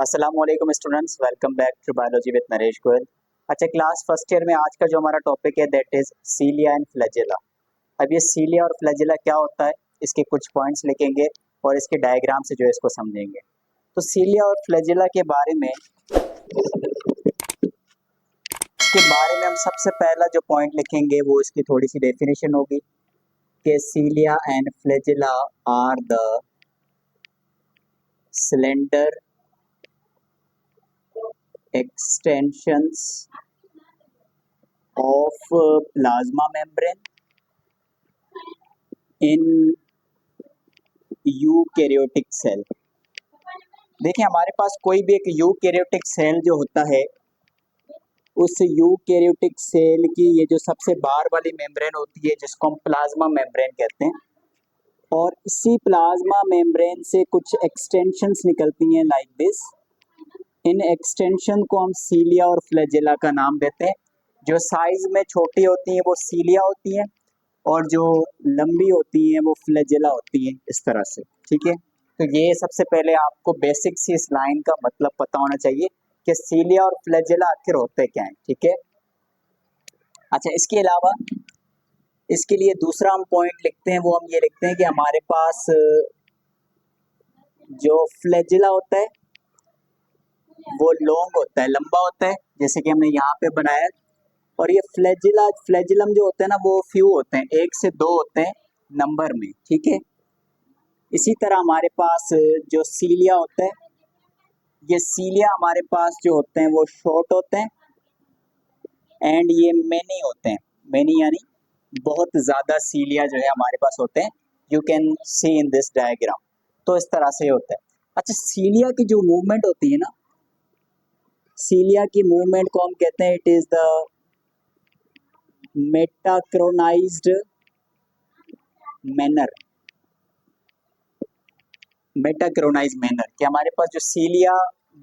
अस्सलाम वालेकुम students, welcome back to biology with Naresh Goyal. अच्छा, क्लास फर्स्ट ईयर में आज का जो हमारा टॉपिक है दैट इज सीलिया एंड फ्लैजेला। अब ये सीलिया और फ्लैजेला क्या होता है, इसके कुछ पॉइंट्स लिखेंगे और इसके डायग्राम से जो है इसको समझेंगे। तो सीलिया और फ्लैजेला के बारे में हम सबसे पहला जो पॉइंट लिखेंगे वो इसकी थोड़ी सी डेफिनेशन होगी कि cilia and flagella are the cylinder extensions of plasma membrane in eukaryotic cell. देखिए, हमारे पास कोई भी एक यूकैरियोटिक सेल जो होता है, उस यूकैरियोटिक सेल की ये जो सबसे बाहर वाली मेम्ब्रेन होती है जिसको हम प्लाज्मा मेम्ब्रेन कहते हैं, और इसी प्लाज्मा मेम्ब्रेन से कुछ एक्सटेंशंस निकलती हैं लाइक दिस। इन एक्सटेंशन को हम सीलिया और फ्लैजेला का नाम देते हैं। जो साइज में छोटी होती हैं वो सीलिया होती हैं और जो लंबी होती हैं वो फ्लैजेला होती हैं, इस तरह से। ठीक है, तो ये सबसे पहले आपको बेसिक सी इस लाइन का मतलब पता होना चाहिए कि सीलिया और फ्लैजेला आखिर होते क्या हैं। ठीक है, अच्छा, इसके अलावा इसके लिए दूसरा हम पॉइंट लिखते हैं, वो हम ये लिखते हैं कि हमारे पास जो फ्लैजेला होता है वो लॉन्ग होता है, लंबा होता है, जैसे कि हमने यहाँ पे बनाया। और ये फ्लैजिलम जो होते हैं ना वो फ्यू होते हैं, 1 से 2 होते हैं नंबर में। ठीक है, इसी तरह हमारे पास जो सीलिया होता है, ये सीलिया हमारे पास जो होते हैं वो शॉर्ट होते हैं, एंड ये मेनी होते हैं। मेनी यानी बहुत ज़्यादा सीलिया जो है हमारे पास होते हैं। You can see in this diagram. तो इस तरह से होता है। अच्छा, सीलिया की जो मूवमेंट होती है ना, सीलिया की मूवमेंट को हम कहते हैं it is the metachronized manner. Metachronized manner कि हमारे पास जो सीलिया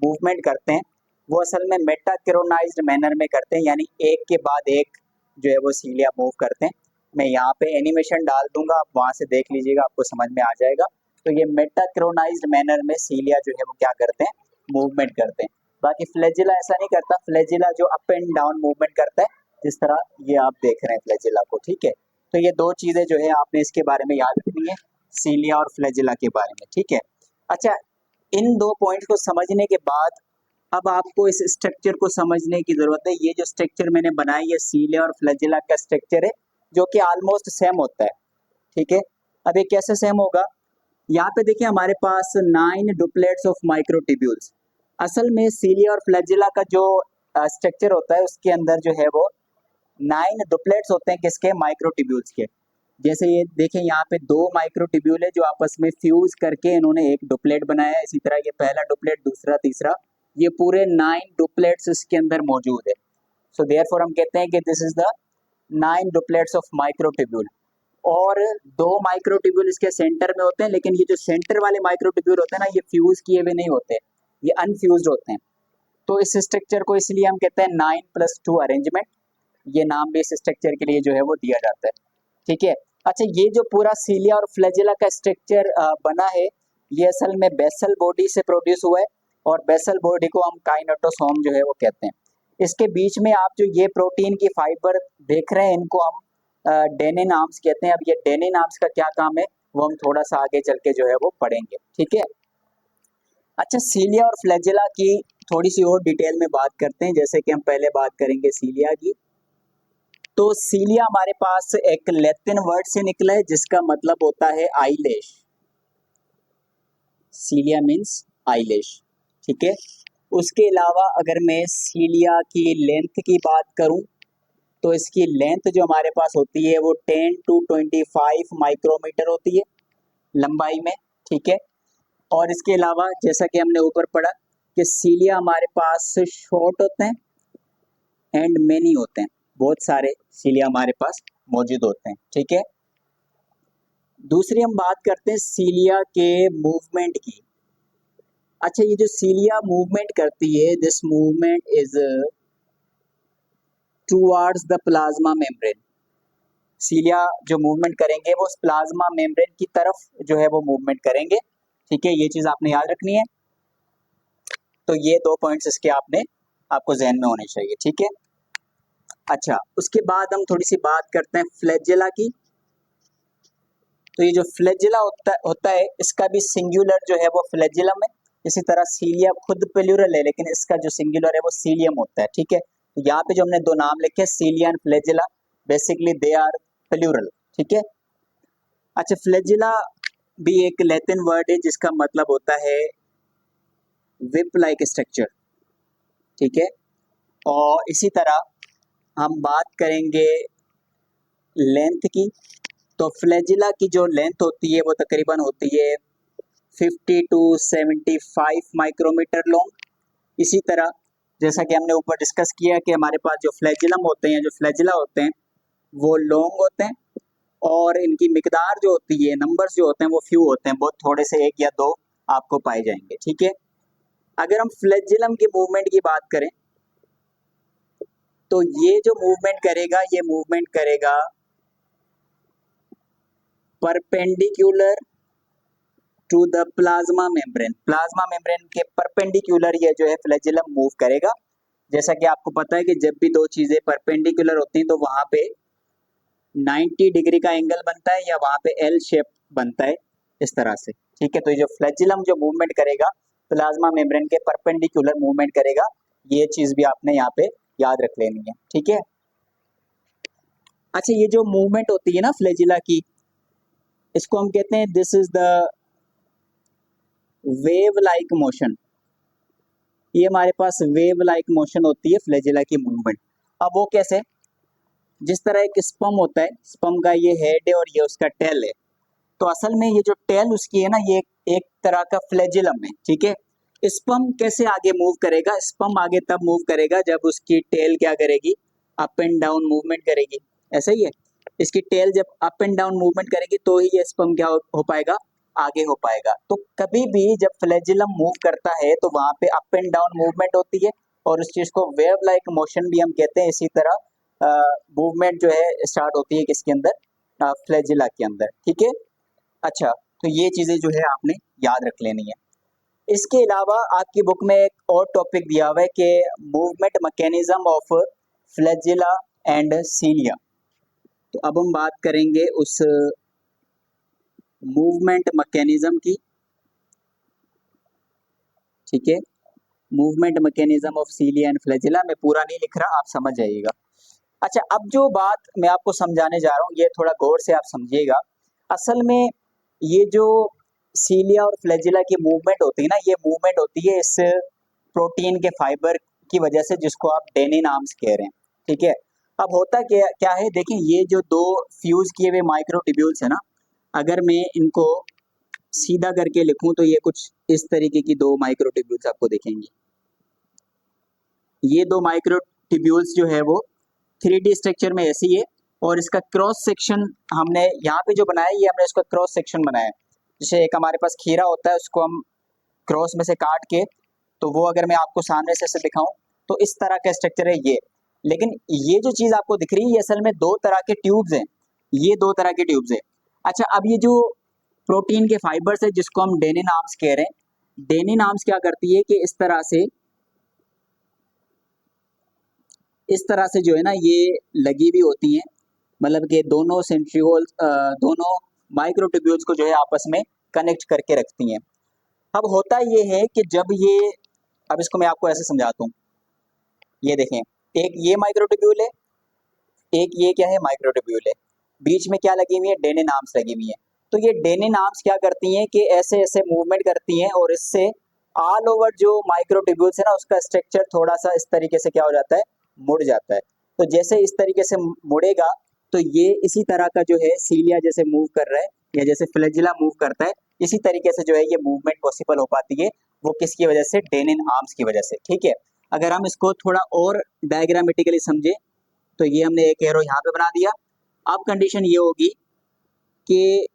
मूवमेंट करते हैं वो असल में मेटाक्रोनाइज्ड मैनर में करते हैं, यानी एक के बाद एक जो है वो सीलिया मूव करते हैं। मैं यहाँ पे एनिमेशन डाल दूंगा, आप वहाँ से देख लीजिएगा, आपको समझ में आ जाएगा। तो ये मेटाक्रोनाइज्ड मैनर में सीलिया जो है वो क्या करते हैं, मूवमेंट करते हैं। बाकी फ्लैजिला ऐसा नहीं करता। फ्लैजिला जो अप एंड डाउन मूवमेंट करता है, जिस तरह ये आप देख रहे हैं फ्लैजिला को। ठीक है, तो ये दो चीजें जो है आपने इसके बारे में याद रखनी है, सीलिया और फ्लैजिला के बारे में। ठीक है, अच्छा, इन दो पॉइंट्स को समझने के बाद अब आपको इस स्ट्रक्चर को समझने की जरूरत है। ये जो स्ट्रक्चर मैंने बनाई है सीलिया और फ्लैजिला का स्ट्रक्चर है, जो कि ऑलमोस्ट सेम होता है। ठीक है, अब ये कैसे सेम होगा, यहाँ पे देखिए हमारे पास 9 डुप्लेट्स ऑफ माइक्रोट्यूब्यूल्स। असल में सीलिया और फ्लैजिला का जो स्ट्रक्चर होता है उसके अंदर जो है वो 9 डुप्लेट्स होते हैं, किसके, माइक्रोट्यूब्यूल्स के। जैसे ये देखें, यहाँ पे 2 माइक्रोट्यूब्यूल है जो आपस में फ्यूज करके इन्होंने एक डुप्लेट बनाया है। इसी तरह ये पहला डुप्लेट, दूसरा, तीसरा, ये पूरे 9 डुप्लेट्स इसके अंदर मौजूद है। सो देयरफॉर हम कहते हैं कि this is the 9 duplets of microtubule. और 2 माइक्रोट्यूब्यूल इसके सेंटर में होते हैं, लेकिन ये जो सेंटर वाले माइक्रोट्यूब्यूल होते हैं ना, ये फ्यूज किए हुए नहीं होते, ये अनफ्यूज्ड होते हैं। तो इस स्ट्रक्चर को इसलिए हम कहते हैं 9+2 अरेंजमेंट। ये नाम भी इस स्ट्रक्चर के लिए जो है वो दिया जाता है। ठीक है, अच्छा, ये जो पूरा सीलिया और फ्लैजिला का स्ट्रक्चर बना है, ये असल में बेसल बॉडी से प्रोड्यूस हुआ है, और बेसल बॉडी को हम काइनेटोसोम जो है वो कहते हैं। इसके बीच में आप जो ये प्रोटीन की फाइबर देख रहे हैं, इनको हम डेनिन आर्म्स कहते हैं। अब ये डेनिन आर्म्स का क्या काम है वो हम थोड़ा सा आगे चल के जो है वो पढ़ेंगे। ठीक है, अच्छा, सीलिया और फ्लैजिला की थोड़ी सी और डिटेल में बात करते हैं। जैसे कि हम पहले बात करेंगे सीलिया की। तो सीलिया हमारे पास एक लैटिन वर्ड से निकला है जिसका मतलब होता है आईलैश। सीलिया means eyelash. ठीक है, उसके अलावा अगर मैं सीलिया की लेंथ की बात करूं, तो इसकी लेंथ जो हमारे पास होती है वो 10 to 25 माइक्रोमीटर होती है लंबाई में। ठीक है, और इसके अलावा जैसा कि हमने ऊपर पढ़ा कि सीलिया हमारे पास शॉर्ट होते हैं एंड मेनी होते हैं, बहुत सारे सीलिया हमारे पास मौजूद होते हैं। ठीक है, दूसरी हम बात करते हैं सीलिया के मूवमेंट की। अच्छा, ये जो सीलिया मूवमेंट करती है, this movement is towards the plasma membrane. Cilia जो मूवमेंट करेंगे वो प्लाज्मा मेम्ब्रेन की तरफ जो है वो मूवमेंट करेंगे। ठीक है, ये चीज आपने याद रखनी है। तो ये 2 पॉइंट्स इसके आपको जहन में होने चाहिए, ठीक है। अच्छा, उसके बाद हम थोड़ी सी बात करते हैं फ्लैजेला की। तो ये जो फ्लैजेला होता है इसका भी सिंगुलर जो है वो फ्लैजेलम है। इसी तरह सीलिया खुद प्लूरल है, लेकिन इसका जो सिंगुलर है वो सीलियम होता है, ठीक है। तो यहाँ पे जो हमने 2 नाम लिखे cilia and flagella, basically they are plural, ठीक है। अच्छा, फ्लैजेला भी एक लैटिन वर्ड है जिसका मतलब होता है विप लाइक स्ट्रक्चर, ठीक है। और इसी तरह हम बात करेंगे लेंथ की। तो फ्लैजिला की जो लेंथ होती है वो तकरीबन होती है 50 टू 75 माइक्रोमीटर लॉन्ग। इसी तरह जैसा कि हमने ऊपर डिस्कस किया कि हमारे पास जो फ्लैजिलम होते हैं, जो फ्लैजिला होते हैं वो लॉन्ग होते हैं और इनकी मिकदार जो होती है, नंबर्स जो होते हैं वो फ्यू होते हैं, बहुत थोड़े से 1 या 2 आपको पाए जाएंगे, ठीक है। अगर हम फ्लैजिलम की मूवमेंट की बात करें तो ये जो मूवमेंट करेगा, ये मूवमेंट करेगा perpendicular to the plasma membrane. Plasma membrane के परपेंडिकुलर ये जो है फ्लैजिलम मूव करेगा। जैसा कि आपको पता है कि जब भी 2 चीजें परपेंडिकुलर होती हैं तो वहां पे 90 डिग्री का एंगल बनता है या वहां पे एल शेप बनता है, इस तरह से, ठीक है। तो ये जो फ्लैजिलम जो मूवमेंट करेगा प्लाज्मा मेम्ब्रेन के परपेंडिकुलर मूवमेंट करेगा, ये चीज भी आपने यहाँ पे याद रख लेनी है, ठीक है। अच्छा, ये जो मूवमेंट होती है ना फ्लैजिला की, इसको हम कहते हैं this is the wave like motion. ये हमारे पास वेव लाइक मोशन होती है फ्लैजिला की मूवमेंट। अब वो कैसे? जिस तरह एक स्पम होता है, स्पम का ये हेड है और ये उसका टेल है, तो असल में ये जो टेल उसकी है ना, ये एक तरह का फ्लैजिलम है, ठीक है। स्पम कैसे आगे मूव करेगा? स्पम आगे तब मूव करेगा जब उसकी टेल क्या करेगी, अप एंड डाउन मूवमेंट करेगी, ऐसा ही है। इसकी टेल जब अप एंड डाउन मूवमेंट करेगी तो ही ये स्पम क्या हो पाएगा, आगे हो पाएगा। तो कभी भी जब फ्लैजिलम मूव करता है तो वहां पे अप एंड डाउन मूवमेंट होती है और उस चीज को वेव लाइक मोशन भी हम कहते हैं। इसी तरह मूवमेंट जो है स्टार्ट होती है किसके अंदर, फ्लैजिला के अंदर, ठीक है। अच्छा, तो ये चीजें जो है आपने याद रख लेनी है। इसके अलावा आपकी बुक में एक और टॉपिक दिया हुआ है कि movement mechanism of flagella and cilia. तो अब हम बात करेंगे उस मूवमेंट मैकेनिज्म की, ठीक है। Movement mechanism of cilia and flagella, मैं पूरा नहीं लिख रहा, आप समझ जाइएगा। अच्छा, अब जो बात मैं आपको समझाने जा रहा हूँ ये थोड़ा गौर से आप समझिएगा। असल में ये जो सीलिया और फ्लैजिला की मूवमेंट होती है ना, ये मूवमेंट होती है इस प्रोटीन के फाइबर की वजह से जिसको आप डेनिन आर्म्स कह रहे हैं, ठीक है। अब होता क्या क्या है, देखिए ये जो 2 फ्यूज किए हुए माइक्रोट्यूब्यूल्स है ना, अगर मैं इनको सीधा करके लिखूं तो ये कुछ इस तरीके की 2 माइक्रोट्यूब्यूल्स आपको दिखेंगी। ये 2 माइक्रोट्यूब्यूल्स जो है वो 3D स्ट्रक्चर में ऐसी है और इसका क्रॉस सेक्शन हमने यहाँ पे जो बनाया, ये हमने इसका क्रॉस सेक्शन बनाया है। जैसे एक हमारे पास खीरा होता है, उसको हम क्रॉस में से काट के, तो वो अगर मैं आपको सामने से ऐसे दिखाऊं तो इस तरह का स्ट्रक्चर है ये। लेकिन ये जो चीज आपको दिख रही है ये असल में 2 तरह के ट्यूब्स हैं, ये 2 तरह के ट्यूब्स है। अच्छा, अब ये जो प्रोटीन के फाइबर्स है जिसको हम डेनिन आर्म्स कह रहे हैं, डेनिन आर्म्स क्या करती है कि इस तरह से जो है ना ये लगी हुई होती हैं, मतलब कि दोनों सेंट्रियोल्स, दोनों माइक्रोट्यूब्यूल्स को जो है आपस में कनेक्ट करके रखती हैं। अब होता ये है कि जब ये, अब इसको मैं आपको ऐसे समझाता हूँ, ये देखें, एक ये माइक्रोट्यूब्यूल है, एक ये क्या है, माइक्रोट्यूब्यूल है, बीच में क्या लगी हुई है, डेनिन आर्म्स लगी हुई है। तो ये डेनिन आर्म्स क्या करती हैं कि ऐसे ऐसे मूवमेंट करती हैं और इससे ऑल ओवर जो माइक्रोट्यूब्यूल्स है ना उसका स्ट्रक्चर थोड़ा सा इस तरीके से क्या हो जाता है, मुड़ जाता है। तो जैसे इस तरीके से मुड़ेगा तो ये इसी तरह का जो है सीलिया जैसे मूव कर रहा है या जैसे फ्लैजिला मूव करता है, इसी तरीके से जो है ये मूवमेंट पॉसिबल हो पाती है। वो किसकी वजह से, डेनिन आर्म्स की वजह से, ठीक है। अगर हम इसको थोड़ा और डायग्रामेटिकली समझे तो ये हमने एक एरो यहाँ पे बना दिया। अब कंडीशन ये होगी कि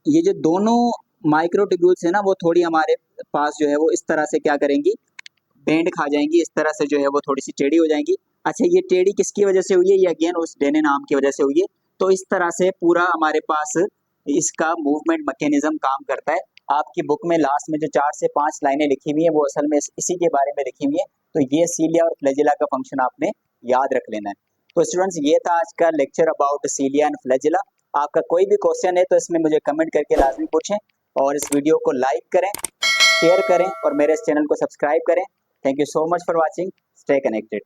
ये जो दोनों माइक्रोट्यूब्यूल्स है ना वो थोड़ी हमारे पास जो है वो इस तरह से क्या करेंगी, बेंड खा जाएंगी, इस तरह से जो है वो थोड़ी सी टेढ़ी हो जाएंगी। अच्छा, ये टेढ़ी किसकी वजह से हुई है, ये अगेन उस डेनिन आर्म की वजह से हुई है। तो इस तरह से पूरा हमारे पास इसका मूवमेंट मैकेनिज्म काम करता है आपकी बुक में लास्ट में जो 4 से 5 लाइनें लिखी हुई है वो असल में इसी के बारे में लिखी हुई है। तो ये सीलिया और फ्लैजिला का फंक्शन आपने याद रख लेना है। तो स्टूडेंट्स ये था आज का lecture about cilia and flagella. आपका कोई भी क्वेश्चन है तो इसमें मुझे कमेंट करके लाजमी पूछें और इस वीडियो को लाइक करें, शेयर करें और मेरे इस चैनल को सब्सक्राइब करें। Thank you so much for watching. Stay connected.